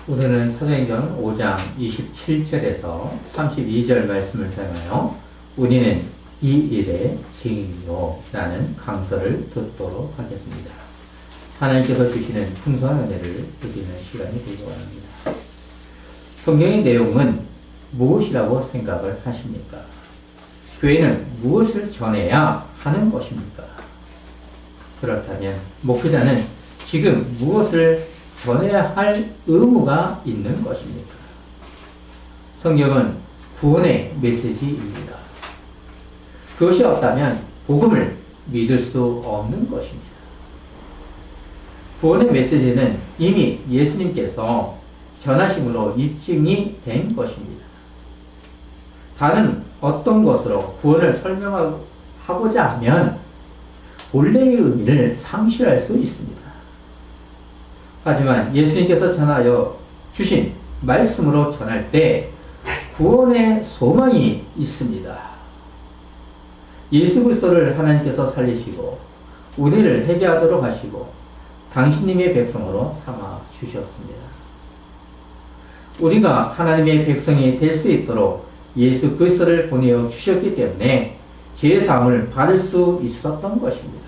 오늘은 사도행전 5장 27절에서 32절 말씀을 전하여 우리는 이 일의 증인이요 라는 강서를 듣도록 하겠습니다. 하나님께서 주시는 풍성한 은혜를 누리는 시간이 되기 바랍니다. 성경의 내용은 무엇이라고 생각을 하십니까? 교회는 무엇을 전해야 하는 것입니까? 그렇다면 목회자는 지금 무엇을 전해야 할 의무가 있는 것입니까? 성경은 구원의 메시지입니다. 그것이 없다면 복음을 믿을 수 없는 것입니다. 구원의 메시지는 이미 예수님께서 전하심으로 입증이 된 것입니다. 다른 어떤 것으로 구원을 설명하고자 하면 본래의 의미를 상실할 수 있습니다. 하지만 예수님께서 전하여 주신 말씀으로 전할 때 구원의 소망이 있습니다. 예수 그리스도를 하나님께서 살리시고 우리를 회개하도록 하시고 당신님의 백성으로 삼아 주셨습니다. 우리가 하나님의 백성이 될 수 있도록 예수 그리스도를 보내어 주셨기 때문에 죄사함을 받을 수 있었던 것입니다.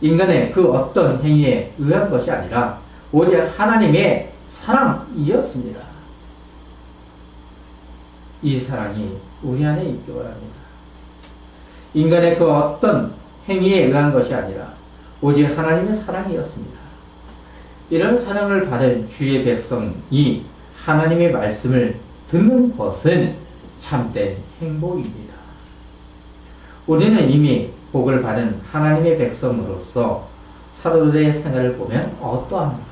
인간의 그 어떤 행위에 의한 것이 아니라 오직 하나님의 사랑이었습니다. 이 사랑이 우리 안에 있기 바랍니다. 인간의 그 어떤 행위에 의한 것이 아니라 오직 하나님의 사랑이었습니다. 이런 사랑을 받은 주의 백성이 하나님의 말씀을 듣는 것은 참된 행복입니다. 우리는 이미 복을 받은 하나님의 백성으로서 사도들의 생활을 보면 어떠합니까?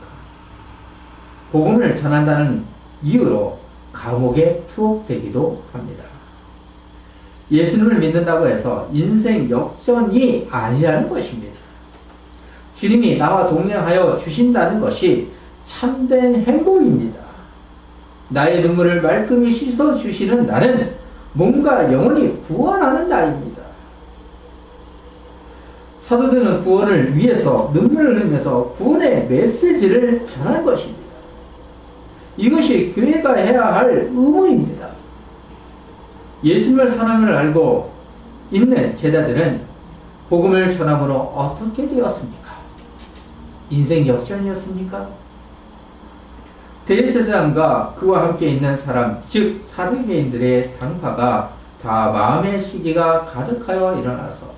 복음을 전한다는 이유로 감옥에 투옥되기도 합니다. 예수님을 믿는다고 해서 인생 역전이 아니라는 것입니다. 주님이 나와 동행하여 주신다는 것이 참된 행복입니다. 나의 눈물을 말끔히 씻어주시는 날은 몸과 영혼이 구원하는 날입니다. 사도들은 구원을 위해서 눈물을 흘리면서 구원의 메시지를 전한 것입니다. 이것이 교회가 해야 할 의무입니다. 예수님의 사랑을 알고 있는 제자들은 복음을 전함으로 어떻게 되었습니까? 인생 역전이었습니까? 대제사장과 그와 함께 있는 사람, 즉 사두개인들의 당파가 다 마음의 시기가 가득하여 일어나서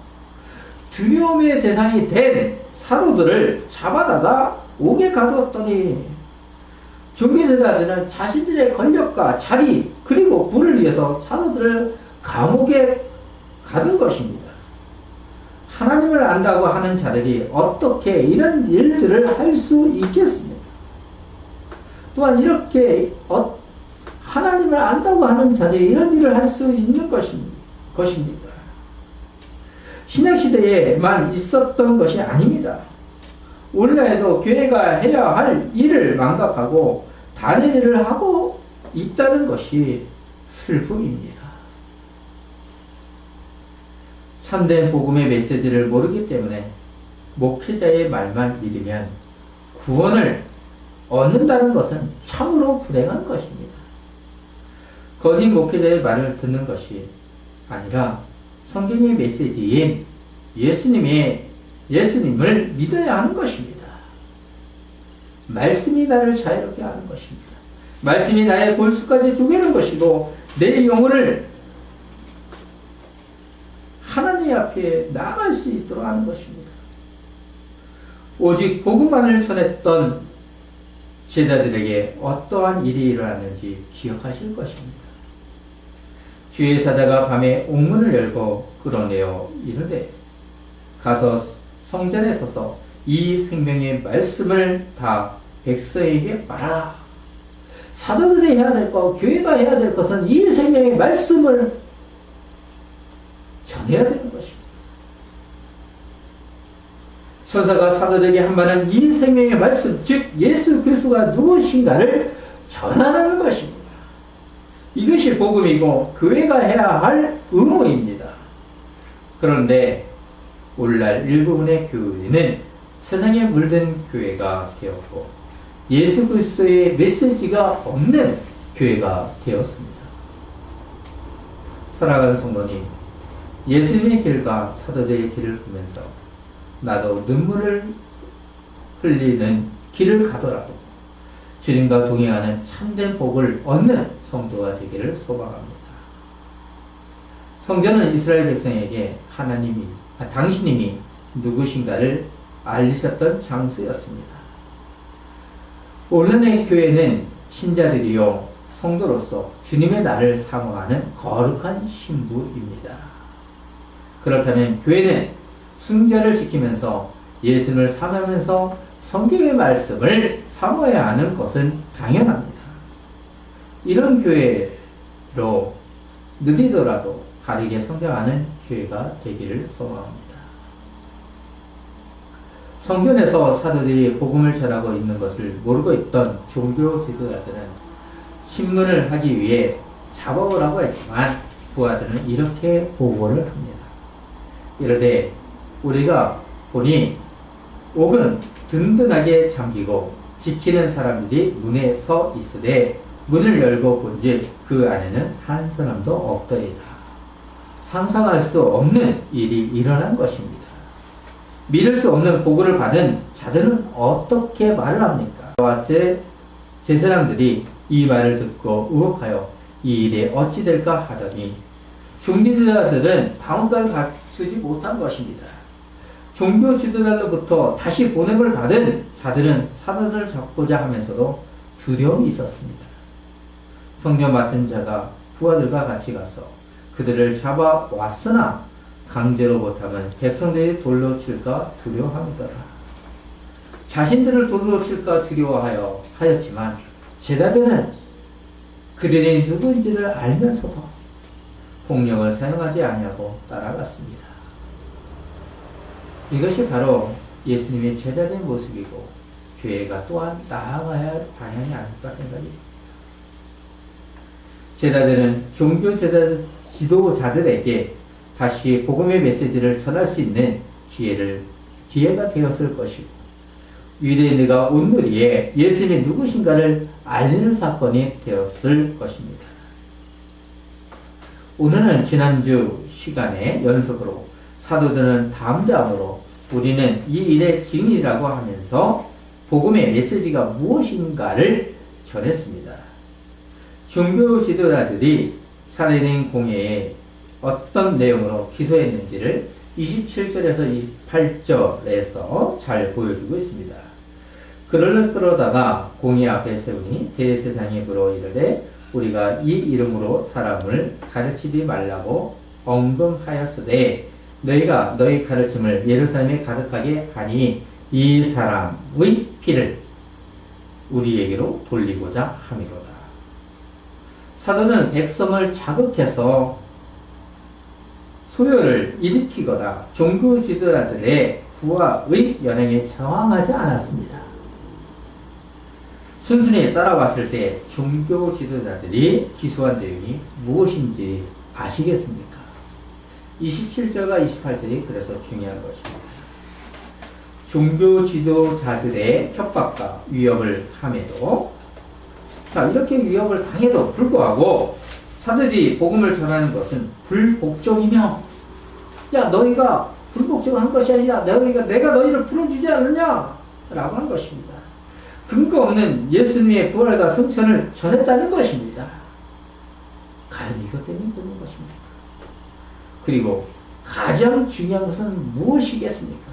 두려움의 대상이 된 사도들을 잡아다가 옥에 가두었더니 종교제자들은 자신들의 권력과 자리 그리고 부를 위해서 사도들을 감옥에 가둔 것입니다. 하나님을 안다고 하는 자들이 어떻게 이런 일들을 할 수 있겠습니까? 또한 이렇게 하나님을 안다고 하는 자들이 이런 일을 할 수 있는 것입니까? 신약시대에만 있었던 것이 아닙니다. 오늘날에도 교회가 해야 할 일을 망각하고 다른 일을 하고 있다는 것이 슬픔입니다. 참된 복음의 메시지를 모르기 때문에 목회자의 말만 믿으면 구원을 얻는다는 것은 참으로 불행한 것입니다. 거짓 목회자의 말을 듣는 것이 아니라 성경의 메시지인 예수님을 믿어야 하는 것입니다. 말씀이 나를 자유롭게 하는 것입니다. 말씀이 나의 골수까지 죽이는 것이고 내 영혼을 하나님 앞에 나아갈 수 있도록 하는 것입니다. 오직 복음만을 전했던 제자들에게 어떠한 일이 일어났는지 기억하실 것입니다. 주의 사자가 밤에 옥문을 열고 끌어내어 이르되 가서 성전에 서서 이 생명의 말씀을 다 백성에게 말하라. 사도들이 해야 될 것, 교회가 해야 될 것은 이 생명의 말씀을 전해야 되는 것입니다. 천사가 사도들에게 한 말은 이 생명의 말씀, 즉 예수 그리스도가 누구신가를 전하는 것입니다. 이것이 복음이고 교회가 해야 할 의무입니다. 그런데 오늘날 일부분의 교회는 세상에 물든 교회가 되었고 예수 그리스도의 메시지가 없는 교회가 되었습니다. 사랑하는 성도님, 예수님의 길과 사도들의 길을 보면서 나도 눈물을 흘리는 길을 가더라도 주님과 동행하는 참된 복을 얻는 성도가 되기를 소망합니다. 성전은 이스라엘 백성에게 당신님이 누구신가를 알리셨던 장소였습니다. 오늘의 교회는 신자들이요 성도로서 주님의 날을 사모하는 거룩한 신부입니다. 그렇다면 교회는 순결을 지키면서 예수님을 사모하면서 성경의 말씀을 사모해야 하는 것은 당연합니다. 이런 교회로 느리더라도 바르게 성장하는 교회가 되기를 소망합니다. 성전에서 사도들이 복음을 전하고 있는 것을 모르고 있던 종교 지도자들은 신문을 하기 위해 잡아오라고 했지만 부하들은 이렇게 보고를 합니다. 이르되 우리가 보니 옥은 든든하게 잠기고 지키는 사람들이 문에 서 있으되 문을 열고 본즉 그 안에는 한 사람도 없더이다. 상상할 수 없는 일이 일어난 것입니다. 믿을 수 없는 보고를 받은 자들은 어떻게 말을 합니까? 제 사람들이 이 말을 듣고 의혹하여 이 일에 어찌 될까 하더니 종교지도자들은 다음과를 갖추지 못한 것입니다. 종교 지도자로부터 다시 보냄을 받은 자들은 사도를 잡고자 하면서도 두려움이 있었습니다. 성령 맡은 자가 부하들과 같이 가서 그들을 잡아왔으나 강제로 못하면 백성들이 돌로 칠까 두려워함이더라. 자신들을 돌로 칠까 두려워하였지만 제자들은 그들이 누구인지를 알면서도 폭력을 사용하지 아니하고 따라갔습니다. 이것이 바로 예수님의 제자된 모습이고 교회가 또한 나아가야 할 방향이 아닐까 생각합니다. 제자들은 종교 지도자들에게 다시 복음의 메시지를 전할 수 있는 기회가 되었을 것이고 유대인들과 온 무리에 예수님이 누구신가를 알리는 사건이 되었을 것입니다. 오늘은 지난주 시간에 연속으로 사도들은 다음으로 우리는 이 일의 증인이라고 하면서 복음의 메시지가 무엇인가를 전했습니다. 종교 지도자들이 살인인 공회에 어떤 내용으로 기소했는지를 27절에서 28절에서 잘 보여주고 있습니다. 그를 끌어다가 공회 앞에 세우니 대제사장이 물어 이르되 우리가 이 이름으로 사람을 가르치지 말라고 언금하였으되 너희가 너희 가르침을 예루살렘에 가득하게 하니 이 사람의 피를 우리에게로 돌리고자 함이로다. 사도는 백성을 자극해서 소요를 일으키거나 종교 지도자들의 부하의 연행에 저항하지 않았습니다. 순순히 따라왔을 때 종교 지도자들이 기소한 내용이 무엇인지 아시겠습니까? 27절과 28절이 그래서 중요한 것입니다. 종교 지도자들의 협박과 위협을 함에도 이렇게 위협을 당해도 불구하고 사도들이 복음을 전하는 것은 불복종이며 너희가 불복종한 것이 아니라 내가 너희를 풀어주지 않느냐 라고 한 것입니다. 근거 없는 예수님의 부활과 승천을 전했다는 것입니다. 과연 이것 때문에 그런 것입니까? 그리고 가장 중요한 것은 무엇이겠습니까?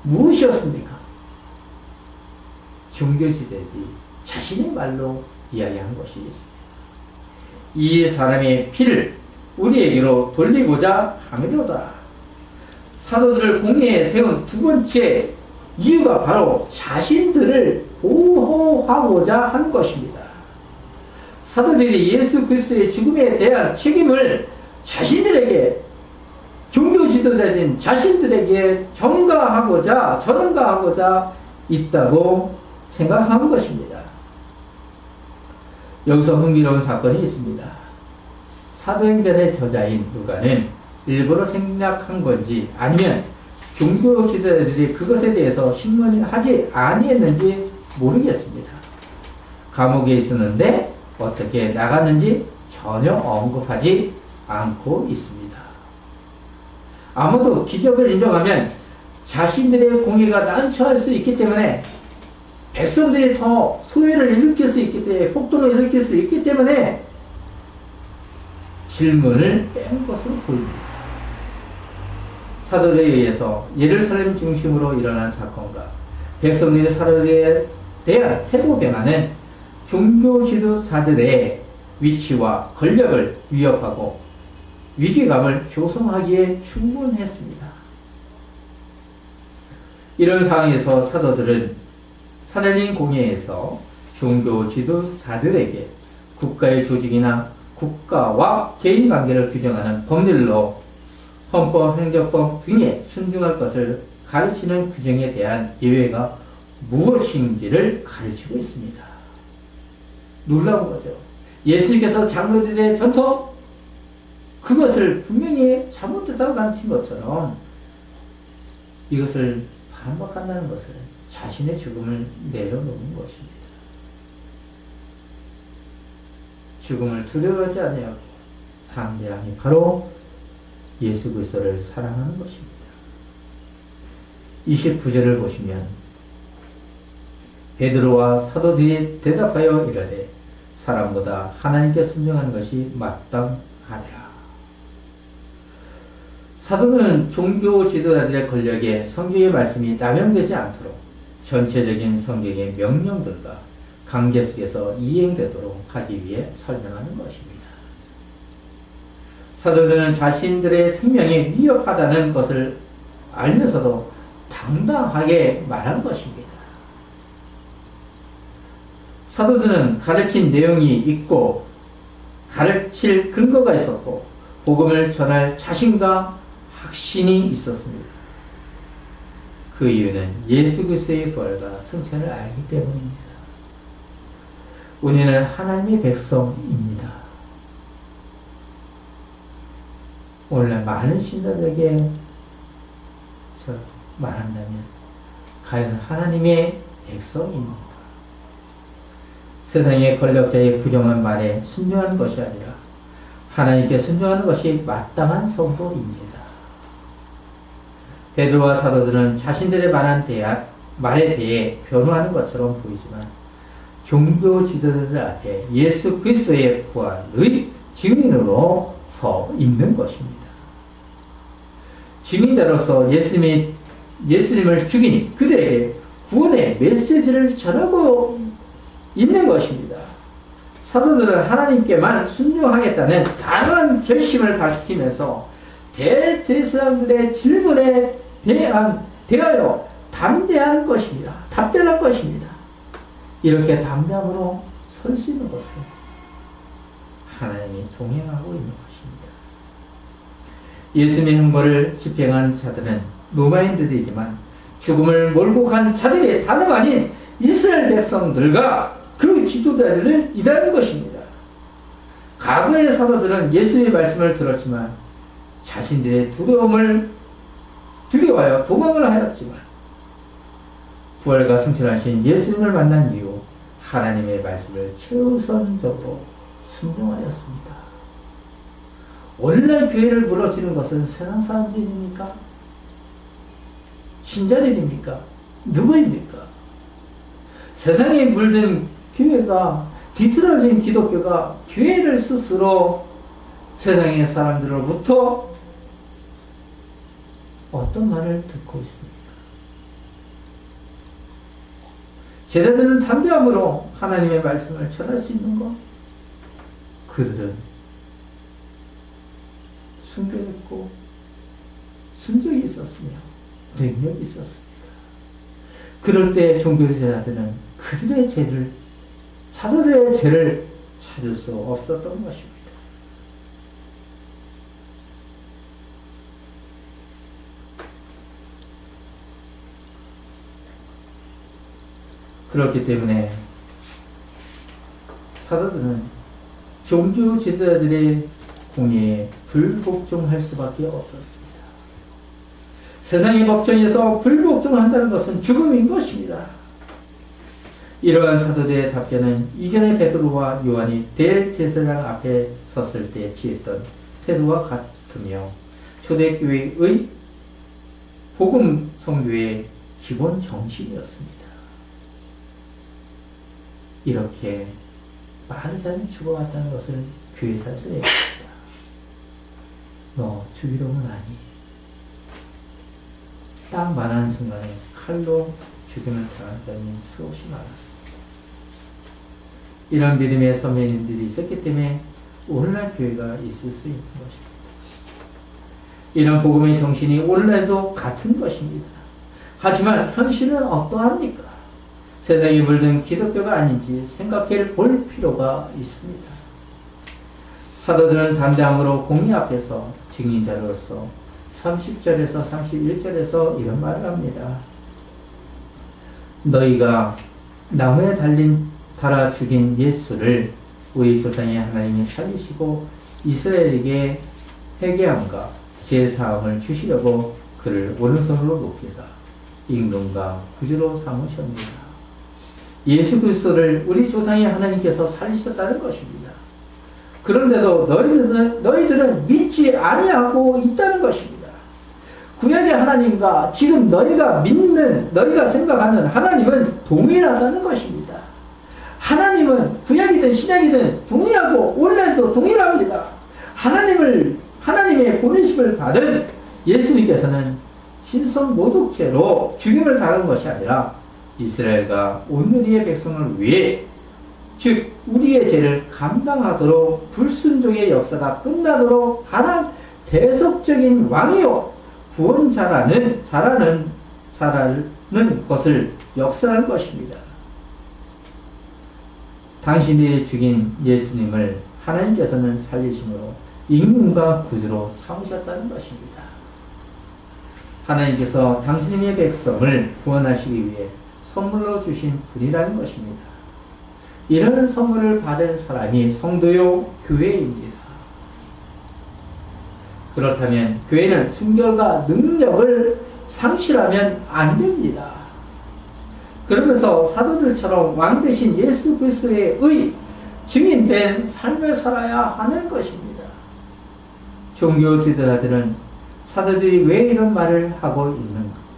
무엇이었습니까? 종교지대들이 자신의 말로 이야기한 것이 있습니다. 이 사람의 피를 우리에게로 돌리고자 함이로다. 사도들을 공회에 세운 두 번째 이유가 바로 자신들을 보호하고자 한 것입니다. 사도들이 예수 그리스도의 죽음에 대한 책임을 자신들에게 종교 지도자인 자신들에게 전가하고자 있다고 생각한 것입니다. 여기서 흥미로운 사건이 있습니다. 사도행전의 저자인 누가는 일부러 생략한 건지 아니면 종교 지도자들이 그것에 대해서 신문하지 아니했는지 모르겠습니다. 감옥에 있었는데 어떻게 나갔는지 전혀 언급하지 않고 있습니다. 아무도 기적을 인정하면 자신들의 공의가 난처할 수 있기 때문에 백성들이 더 소외를 일으킬 수 있기 때문에 폭동을 일으킬 수 있기 때문에 질문을 뺀 것으로 보입니다. 사도에 의해서 예루살렘 중심으로 일어난 사건과 백성들의 사도에 대한 태도 변화는 종교 지도자들의 위치와 권력을 위협하고 위기감을 조성하기에 충분했습니다. 이런 상황에서 사도들은 사내린 공회에서 종교 지도자들에게 국가의 조직이나 국가와 개인 관계를 규정하는 법률로 헌법, 행정법 등에 순종할 것을 가르치는 규정에 대한 예외가 무엇인지를 가르치고 있습니다. 놀라운 거죠. 예수님께서 장로들의 전통, 그것을 분명히 잘못됐다고 가르친 것처럼 이것을 반박한다는 것은 자신의 죽음을 내려놓는 것입니다. 죽음을 두려워하지 아니하고 담대함이 바로 예수 그리스도를 사랑하는 것입니다. 29절을 보시면 베드로와 사도들이 대답하여 이르되 사람보다 하나님께 순종하는 것이 마땅하리라. 사도는 종교 지도자들의 권력에 성경의 말씀이 남용되지 않도록 전체적인 성경의 명령들과 관계 속에서 이행되도록 하기 위해 설명하는 것입니다. 사도들은 자신들의 생명이 위협하다는 것을 알면서도 당당하게 말한 것입니다. 사도들은 가르친 내용이 있고 가르칠 근거가 있었고 복음을 전할 자신과 확신이 있었습니다. 그 이유는 예수 그리스도의 부활과 승천을 알기 때문입니다. 우리는 하나님의 백성입니다. 오늘날 많은 신자들에게 말한다면 과연 하나님의 백성입니까? 세상의 권력자의 부정한 말에 순종하는 것이 아니라 하나님께 순종하는 것이 마땅한 성도입니다. 베드로와 사도들은 자신들의 말에 대해 변호하는 것처럼 보이지만 종교 지도자들 앞에 예수 그리스도의 부활의 증인으로 서 있는 것입니다. 증인자로서 예수님을 죽이니 그들에게 구원의 메시지를 전하고 있는 것입니다. 사도들은 하나님께만 순종하겠다는 단호한 결심을 밝히면서 대제사장들의 질문에 대하여 담대한 것입니다. 답변할 것입니다. 이렇게 담대함으로 설 수 있는 것은 하나님이 동행하고 있는 것입니다. 예수님의 형벌을 집행한 자들은 로마인들이지만 죽음을 몰고 간 자들의 다름 아닌 이스라엘 백성들과 그 지도자들을 일하는 것입니다. 과거의 사도들은 예수님의 말씀을 들었지만 자신들의 두려워하여 도망을 하였지만 부활과 승천하신 예수님을 만난 이후 하나님의 말씀을 최우선적으로 순종하였습니다. 오늘날 교회를 무너뜨리는 것은 세상 사람들입니까? 신자들입니까? 누구입니까? 세상에 물든 교회가 뒤틀어진 기독교가 교회를 스스로 세상의 사람들로부터 어떤 말을 듣고 있습니까? 제자들은 담대함으로 하나님의 말씀을 전할 수 있는 것, 그들은 순교했고 순종이 있었으며 능력이 있었습니다. 그럴 때 종교제자들은 그들의 죄를, 사도들의 죄를 찾을 수 없었던 것입니다. 그렇기 때문에 사도들은 종교 지도자들의 공의에 불복종할 수밖에 없었습니다. 세상의 법정에서 불복종한다는 것은 죽음인 것입니다. 이러한 사도들의 답변은 이전에 베드로와 요한이 대제사장 앞에 섰을 때 취했던 태도와 같으며 초대교회의 복음 선교의 기본 정신이었습니다. 이렇게 많은 사람이 죽어갔다는 것을 교회사에서 얘기합니다. 너 주기도문 아니? 딱 말하는 순간에 칼로 죽임을 당한 사람이 수없이 많았습니다. 이런 믿음의 선배님들이 있었기 때문에 오늘날 교회가 있을 수 있는 것입니다. 이런 복음의 정신이 오늘날도 같은 것입니다. 하지만 현실은 어떠합니까? 세상에 물든 기독교가 아닌지 생각해 볼 필요가 있습니다. 사도들은 담대함으로 공의 앞에서 증인자로서 30절에서 31절에서 이런 말을 합니다. 너희가 나무에 달아 죽인 예수를 우리 조상의 하나님이 살리시고 이스라엘에게 회개함과 제사함을 주시려고 그를 오른손으로 높이사 임금과 구주로 삼으셨습니다. 예수 그리스도를 우리 조상의 하나님께서 살리셨다는 것입니다. 그런데도 너희들은 믿지 아니하고 있다는 것입니다. 구약의 하나님과 지금 너희가 생각하는 하나님은 동일하다는 것입니다. 하나님은 구약이든 신약이든 동일하고 오늘날도 동일합니다. 하나님의 보내심을 받은 예수님께서는 신성 모독죄로 죽임을 당한 것이 아니라 이스라엘과 온누리의 백성을 위해, 즉 우리의 죄를 감당하도록 불순종의 역사가 끝나도록 하는 대속적인 왕이요 구원자라는 것을 역사하는 것입니다. 당신들이 죽인 예수님을 하나님께서는 살리심으로 임금과 구주로 삼으셨다는 것입니다. 하나님께서 당신의 백성을 구원하시기 위해 선물로 주신 분이라는 것입니다. 이런 선물을 받은 사람이 성도요 교회입니다. 그렇다면 교회는 순결과 능력을 상실하면 안 됩니다. 그러면서 사도들처럼 왕 대신 예수 그리스도의 증인된 삶을 살아야 하는 것입니다. 종교 지도자들은 사도들이 왜 이런 말을 하고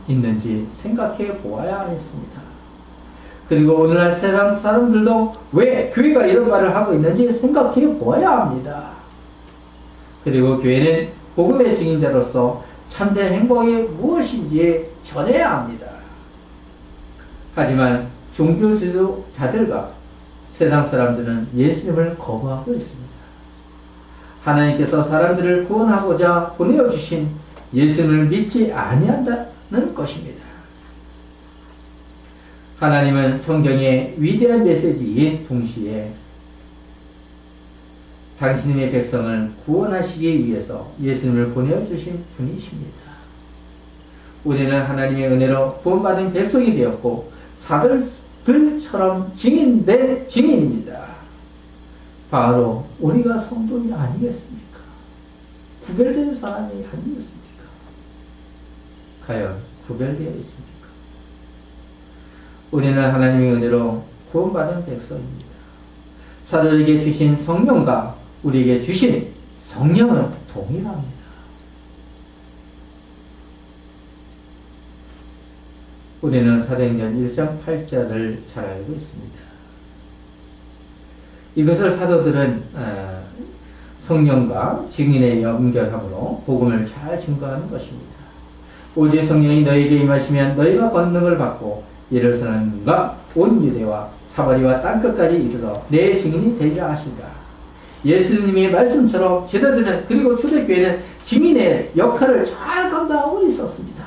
있는지 생각해 보아야 했습니다. 그리고 오늘날 세상 사람들도 왜 교회가 이런 말을 하고 있는지 생각해 보아야 합니다. 그리고 교회는 복음의 증인자로서 참된 행복이 무엇인지 전해야 합니다. 하지만 종교 지도자들과 세상 사람들은 예수님을 거부하고 있습니다. 하나님께서 사람들을 구원하고자 보내주신 예수님을 믿지 아니한다는 것입니다. 하나님은 성경의 위대한 메시지인 동시에 당신의 백성을 구원하시기 위해서 예수님을 보내주신 분이십니다. 우리는 하나님의 은혜로 구원받은 백성이 되었고 사도들처럼 증인된 증인입니다. 바로 우리가 성도이 아니겠습니까? 구별된 사람이 아니겠습니까? 과연 구별되어 있습니까? 우리는 하나님의 은혜로 구원받은 백성입니다. 사도에게 주신 성령과 우리에게 주신 성령은 동일합니다. 우리는 사도행전 1장 8절을 잘 알고 있습니다. 이것을 사도들은 성령과 증인의 연결함으로 복음을 잘 증거하는 것입니다. 오직 성령이 너희에게 임하시면 너희가 권능을 받고 예루살렘과 온 유대와 사마리아 땅끝까지 이르러 내 증인이 되리라 하신다. 예수님의 말씀처럼 제자들은 그리고 초대교회는 증인의 역할을 잘 감당하고 있었습니다.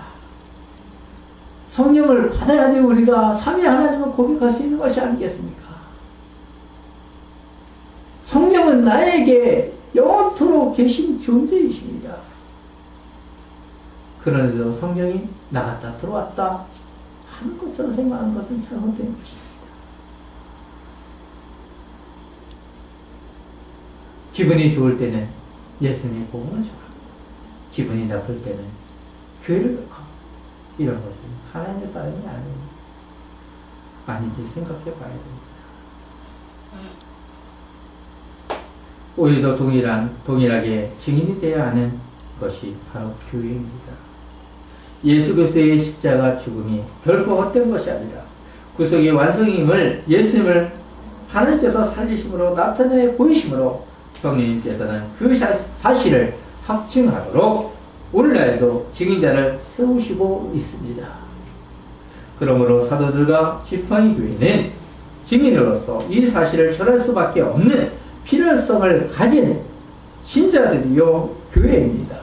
성령을 받아야지 우리가 삼위 하나님을 고백할 수 있는 것이 아니겠습니까? 성령은 나에게 영원토록 계신 존재이십니다. 그런데도 성령이 나갔다 들어왔다 하는 것처럼 생각하는 것은 잘못된 것입니다. 기분이 좋을 때는 예수님의 복음을 전하고 기분이 나쁠 때는 교회를 욕하고 이런 것은 하나님의 사람이 아닙니다. 아닌지 생각해 봐야 됩니다. 우리도 동일하게 증인이 되어야 하는 것이 바로 교회입니다. 예수 그리스도의 십자가 죽음이 결코 헛된 것이 아니라 구속의 완성임을 예수님을 하나님께서 살리심으로 나타내 보이심으로 성령님께서는 그 사실을 확증하도록 오늘날도 증인자를 세우시고 있습니다. 그러므로 사도들과 지팡이 교회는 증인으로서 이 사실을 전할 수밖에 없는 필요성을 가진 신자들이요 교회입니다.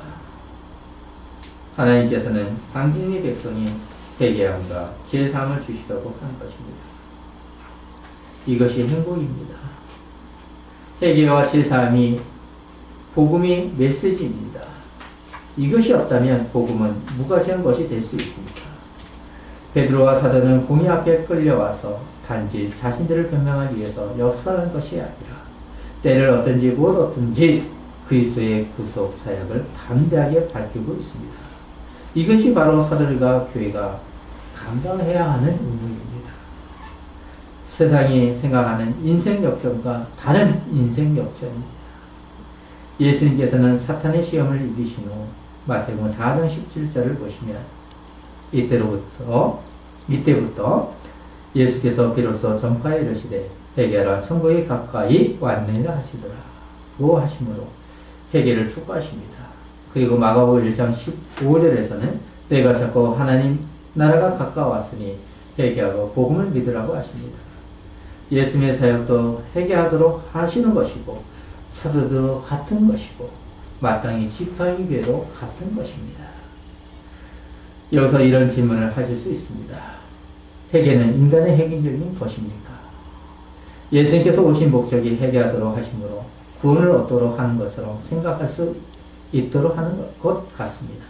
하나님께서는 당신의 백성이 회개함과 제사함을 주시려고 하는 것입니다. 이것이 행복입니다. 회개와 제사함이 복음의 메시지입니다. 이것이 없다면 복음은 무가치한 것이 될 수 있습니다. 베드로와 사도는 공의 앞에 끌려와서 단지 자신들을 변명하기 위해서 역사하는 것이 아니라 때를 얻든지 못 얻든지 그리스도의 구속 사역을 담대하게 밝히고 있습니다. 이것이 바로 사도들과 교회가 감당해야 하는 의무입니다. 세상이 생각하는 인생 역전과 다른 인생 역전입니다. 예수님께서는 사탄의 시험을 이기신 후 마태복음 4장 17절을 보시면 이때부터 예수께서 비로소 전파에 이르시되 회개하라 천국이 가까이 왔느니라 하시더라고 하심으로 회개를 촉구하십니다. 그리고 마가복음 1장 15절에서는 내가 자꾸 하나님 나라가 가까웠으니 회개하고 복음을 믿으라고 하십니다. 예수님의 사역도 회개하도록 하시는 것이고 사도도 같은 것이고 마땅히 지팡이 교회도 같은 것입니다. 여기서 이런 질문을 하실 수 있습니다. 회개는 인간의 획일적인 것입니까? 예수님께서 오신 목적이 회개하도록 하심으로 구원을 얻도록 하는 것처럼 생각할 수 있도록 하는 것 같습니다.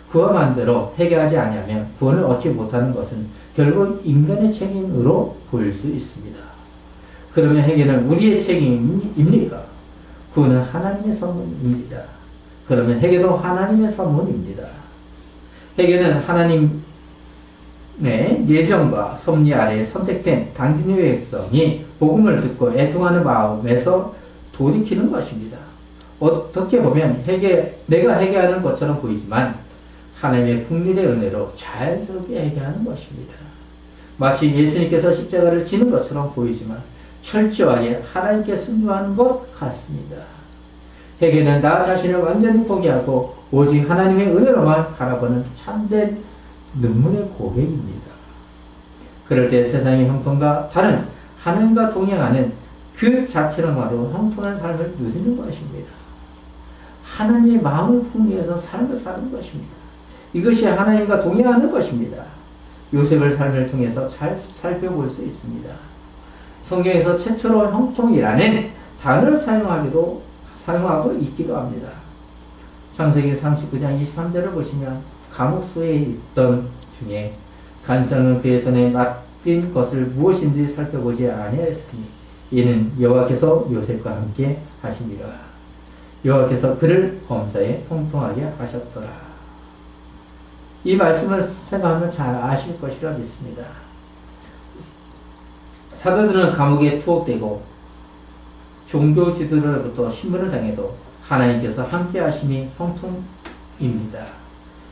그와 반대로 회개하지 아니하면 구원을 얻지 못하는 것은 결국 인간의 책임으로 보일 수 있습니다. 그러면 회개는 우리의 책임입니까? 구원은 하나님의 선물입니다. 그러면 회개도 하나님의 선물입니다. 회개는 하나님의 예정과 섭리 아래 선택된 당신의 백성이 복음을 듣고 애통하는 마음에서 돌이키는 것입니다. 어떻게 보면 내가 회개하는 것처럼 보이지만 하나님의 국민의 은혜로 자연스럽게 회개하는 것입니다. 마치 예수님께서 십자가를 지는 것처럼 보이지만 철저하게 하나님께 순종하는 것 같습니다. 회개는 나 자신을 완전히 포기하고 오직 하나님의 은혜로만 바라보는 참된 눈물의 고백입니다. 그럴 때 세상의 형통과 다른 하나님과 동행하는 그 자체로만으로 형통한 삶을 누리는 것입니다. 하나님의 마음을 풍미해서 삶을 사는 것입니다. 이것이 하나님과 동행하는 것입니다. 요셉의 삶을 통해서 잘 살펴볼 수 있습니다. 성경에서 최초로 형통이라는 단어를 사용하고 있기도 합니다. 창세기 39장 23절을 보시면 감옥소에 있던 중에 간성은 그의 손에 맡긴 것을 무엇인지 살펴보지 아니하였으니 이는 여호와께서 요셉과 함께 하시니라. 여호와께서 그를 범사에 형통하게 하셨더라. 이 말씀을 생각하면 잘 아실 것이라 믿습니다. 사도들은 감옥에 투옥되고 종교 지도자로부터 신문을 당해도 하나님께서 함께 하심이 형통입니다.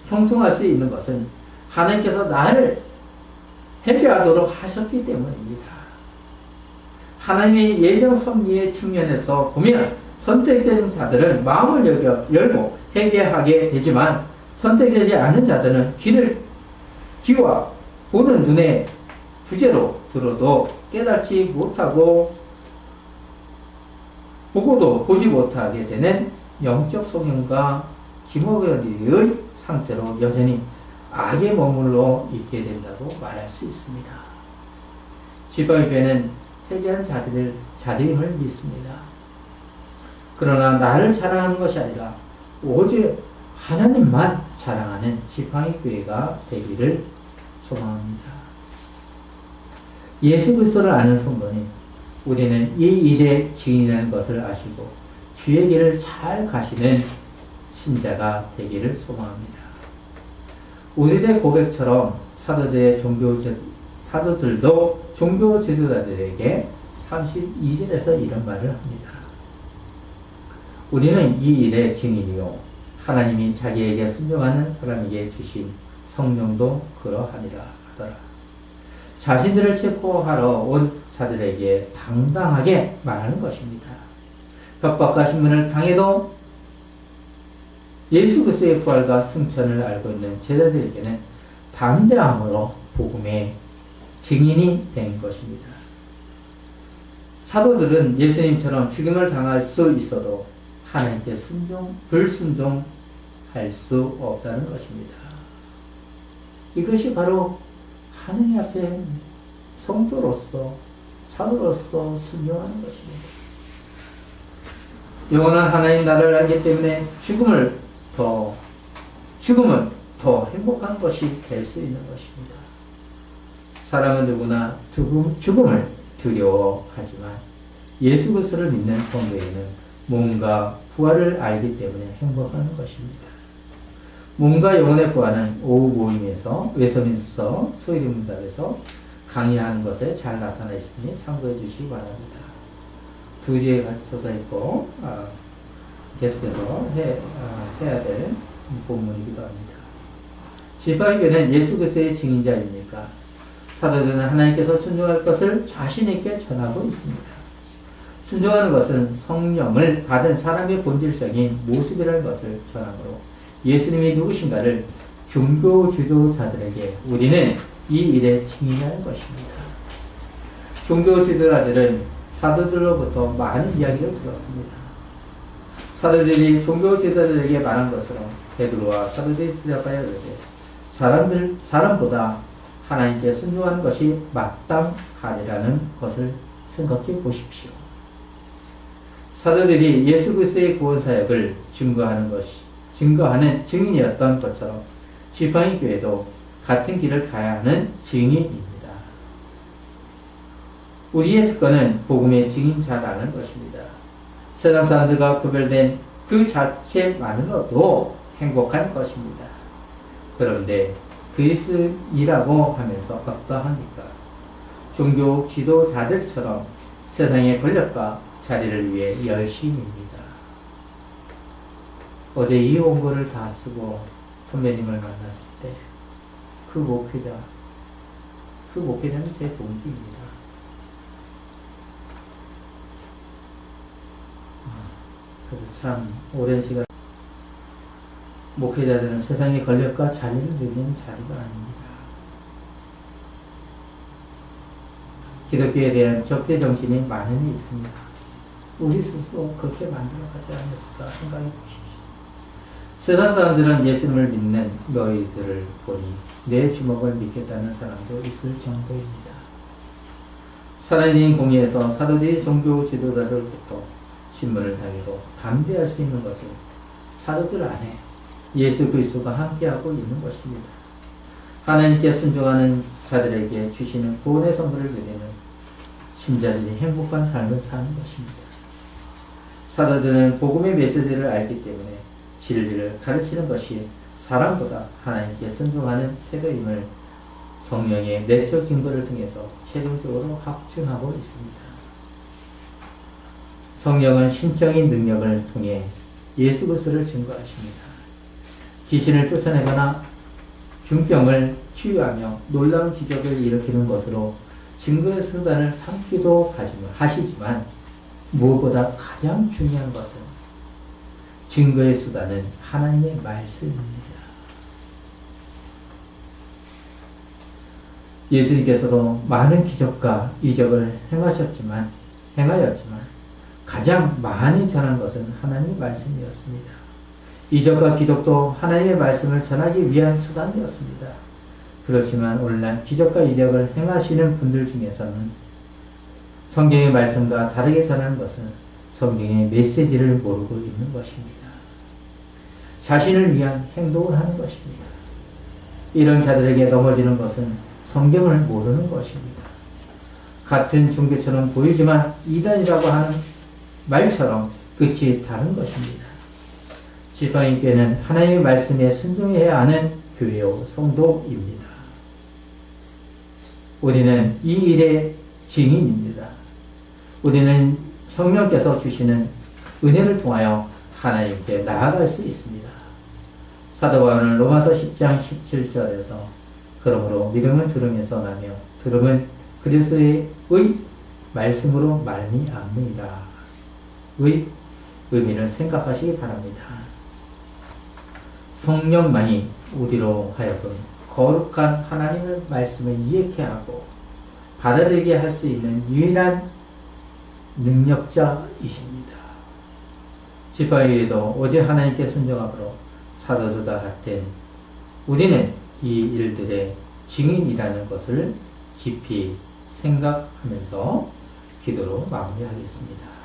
형통할 수 있는 것은 하나님께서 나를 회개하도록 하셨기 때문입니다. 하나님의 예정 섭리의 측면에서 보면 선택된 자들은 마음을 열고 회개하게 되지만 선택되지 않은 자들은 귀와 보는 눈에 부재로 들어도 깨닫지 못하고 보고도 보지 못하게 되는 영적 소경과 기모거리의 상태로 여전히 악에 머물러 있게 된다고 말할 수 있습니다. 지팡이교회는 회개한 자들임을 믿습니다. 그러나 나를 자랑하는 것이 아니라 오직 하나님만 자랑하는 지팡이교회가 되기를 소망합니다. 예수 그리스도를 아는 성도님, 우리는 이 일의 증인이라는 것을 아시고 주의 길을 잘 가시는 신자가 되기를 소망합니다. 우리의 고백처럼 사도들의 종교 사도들도 종교 지도자들에게 32절에서 이런 말을 합니다. 우리는 이 일의 증인이요 하나님이 자기에게 순종하는 사람에게 주신 성령도 그러하니라 하더라. 자신들을 체포하러 온 자들에게 당당하게 말하는 것입니다. 벽박과 신문을 당해도 예수 그리스도의 부활과 승천을 알고 있는 제자들에게는 담대함으로 복음의 증인이 된 것입니다. 사도들은 예수님처럼 죽임을 당할 수 있어도 하나님께 불순종할 수 없다는 것입니다. 이것이 바로 하느님 앞에 성도로서 사도로서 순종하는 것입니다. 영원한 하나님 나라를 알기 때문에 죽음은 더 행복한 것이 될 수 있는 것입니다. 사람은 누구나 죽음을 두려워하지만 예수 그리스도를 믿는 성도에게는 몸과 부활을 알기 때문에 행복한 것입니다. 몸과 영혼의 부활은 오후 모임에서 웨스트민스터 소위리 문답에서 강의하는 것에 잘 나타나 있으니 참고해 주시기 바랍니다. 두 주에 걸쳐서 했고 계속해서 해야 될 본문이기도 합니다. 지파의교는 예수 그리스도의 증인자입니까? 사도들은 하나님께서 순종할 것을 자신 있게 전하고 있습니다. 순종하는 것은 성령을 받은 사람의 본질적인 모습이라는 것을 전하므로 예수님이 누구신가를 종교 지도자들에게 우리는 이 일에 증인하는 것입니다. 종교 지도자들은 사도들로부터 많은 이야기를 들었습니다. 사도들이 종교 지도자들에게 말한 것처럼 베드로와 사도들이 대답하여 이르되 사람보다 하나님께 순종하는 것이 마땅하리라는 것을 생각해 보십시오. 사도들이 예수 그리스도의 구원 사역을 증거하는 증인이었던 것처럼 지팡이 교회도 같은 길을 가야 하는 증인입니다. 우리의 특권은 복음의 증인자라는 것입니다. 세상 사람들과 구별된 그 자체만으로도 행복한 것입니다. 그런데 그리스도인이라고 하면서 어떠합니까? 종교 지도자들처럼 세상의 권력과 자리를 위해 열심입니다. 어제 이 원고를 다 쓰고 선배님을 만났을 때 그 목회자는 제 동기입니다. 그래서 참 오랜 시간 목회자들은 세상의 권력과 자리를 누리는 자리가 아닙니다. 기독교에 대한 적대 정신이 많이 있습니다. 우리 스스로 그렇게 만들어가지 않았을까 생각해 보십시오. 세상 사람들은 예수님을 믿는 너희들을 보니 내 주먹을 믿겠다는 사람도 있을 정도입니다. 살아있는 공의에서 사도들이 종교 지도자들부터 신문을 당해도 담대할 수 있는 것은 사도들 안에 예수 그리스도가 함께하고 있는 것입니다. 하나님께 순종하는 자들에게 주시는 구원의 선물을 누리는 신자들이 행복한 삶을 사는 것입니다. 사도들은 복음의 메시지를 알기 때문에 진리를 가르치는 것이 사람보다 하나님께 순종하는 태도임을 성령의 내적 증거를 통해서 최종적으로 확증하고 있습니다. 성령은 신적인 능력을 통해 예수 그리스도를 증거하십니다. 귀신을 쫓아내거나 중병을 치유하며 놀라운 기적을 일으키는 것으로 증거의 수단을 삼기도 하시지만 무엇보다 가장 중요한 것은 증거의 수단은 하나님의 말씀입니다. 예수님께서도 많은 기적과 이적을 행하였지만 가장 많이 전한 것은 하나님의 말씀이었습니다. 이적과 기적도 하나님의 말씀을 전하기 위한 수단이었습니다. 그렇지만 오늘날 기적과 이적을 행하시는 분들 중에서는 성경의 말씀과 다르게 전하는 것은 성경의 메시지를 모르고 있는 것입니다. 자신을 위한 행동을 하는 것입니다. 이런 자들에게 넘어지는 것은 성경을 모르는 것입니다. 같은 종교처럼 보이지만 이단이라고 하는 말처럼 끝이 다른 것입니다. 지팡이교회는 하나님의 말씀에 순종해야 하는 교회요 성도입니다. 우리는 이 일의 증인입니다. 우리는 성령께서 주시는 은혜를 통하여 하나님께 나아갈 수 있습니다. 사도 바울은 로마서 10장 17절에서 그러므로 믿음은 들음에서 나며 들음은 그리스도의 말씀으로 말미암느니라. 의 의미를 생각하시기 바랍니다. 성령만이 우리로 하여금 거룩한 하나님의 말씀을 이해케 하고 받아들이게 할 수 있는 유일한 능력자이십니다. 지파에게도 오직 하나님께 순종함으로 사도들과 같은 우리는 이 일들의 증인이라는 것을 깊이 생각하면서 기도로 마무리하겠습니다.